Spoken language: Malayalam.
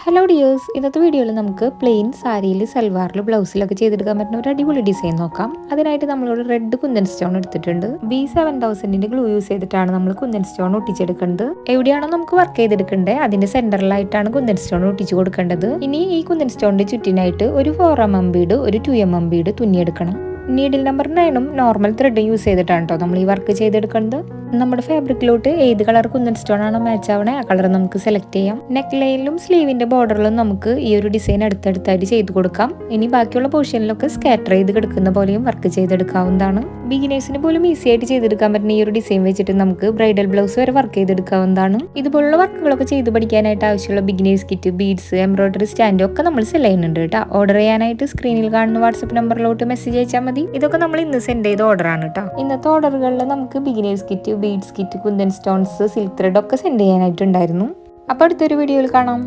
ഹലോ ഡിയേഴ്സ്, ഇന്നത്തെ വീഡിയോയിൽ നമുക്ക് പ്ലെയിൻ സാരിയിൽ സൽവാറിൽ ബ്ലൗസിലൊക്കെ ചെയ്തെടുക്കാൻ പറ്റുന്ന ഒരു അടിപൊളി ഡിസൈൻ നോക്കാം. അതിനായിട്ട് നമ്മളോട് റെഡ് കുന്തൻ സ്റ്റോൺ എടുത്തിട്ടുണ്ട്. B7000 ഗ്ലൂ യൂസ് ചെയ്തിട്ടാണ് നമ്മൾ കുന്തൻ സ്റ്റോൺ ഒട്ടിച്ചെടുക്കേണ്ടത്. എവിടെയാണോ നമുക്ക് വർക്ക് ചെയ്തെടുക്കേണ്ടത് അതിന്റെ സെന്ററിലായിട്ടാണ് കുന്തൻ സ്റ്റോൺ ഒട്ടിച്ചു കൊടുക്കേണ്ടത്. ഇനി ഈ കുന്തൻ സ്റ്റോണിന്റെ ചുറ്റിനായിട്ട് ഒരു 4mm ബീഡ്, ഒരു 2mm ബീഡ് തുന്നിയെടുക്കണം. Needle number 9 normal thread use ചെയ്തിട്ടാണ് കേട്ടോ നമ്മൾ ഈ വർക്ക് ചെയ്തെടുക്കുന്നത്. നമ്മുടെ ഫാബ്രിക്കിലോട്ട് ഏത് കളർ കുന്തൻ സ്റ്റോൺ ആണോ മാച്ച് ആവണേ ആ കളർ നമുക്ക് സെലക്ട് ചെയ്യാം. നെക്ക് ലൈനിലും സ്ലീവിന്റെ ബോർഡറിലും നമുക്ക് ഈ ഒരു ഡിസൈൻ അടുത്തടുത്തായിട്ട് ചെയ്ത് കൊടുക്കാം. ഇനി ബാക്കിയുള്ള പോർഷനിലൊക്കെ സ്കാറ്റർ ചെയ്ത് കിടക്കുന്ന പോലെയും വർക്ക് ചെയ്തെടുക്കാവുന്നതാണ്. ബിഗിനേഴ്സിന് പോലും ഈസി ആയിട്ട് ചെയ്തെടുക്കാൻ പറ്റുന്ന ഈ ഒരു ഡിസൈൻ വെച്ചിട്ട് നമുക്ക് ബ്രൈഡൽ ബ്ലൗസ് വരെ വർക്ക് ചെയ്തെടുക്കാവുന്നതാണ്. ഇതുപോലുള്ള വർക്കുകളൊക്കെ ചെയ്ത് പഠിക്കാനായിട്ട് ആവശ്യമുള്ള beginners kit, beads, embroidery stand ഒക്കെ നമ്മൾ സെല് ചെയ്യുന്നുണ്ട് കേട്ടോ. ഓർഡർ ചെയ്യാനായിട്ട് സ്ക്രീനിൽ കാണുന്ന വാട്സ്ആപ്പ് നമ്പറിലോട്ട് മെസ്സേജ് അയച്ചാൽ മതി. ഇതൊക്കെ നമ്മൾ ഇന്ന് സെൻഡ് ചെയ്ത ഓർഡർ ആണ് കേട്ടോ. ഇന്നത്തെ ഓർഡറുകളിൽ നമുക്ക് beginners kit, beads kit, kundan stones, silk thread ഒക്കെ സെൻഡ് ചെയ്യാനായിട്ടുണ്ടായിരുന്നു. അപ്പോൾ അടുത്തൊരു വീഡിയോയിൽ കാണാം.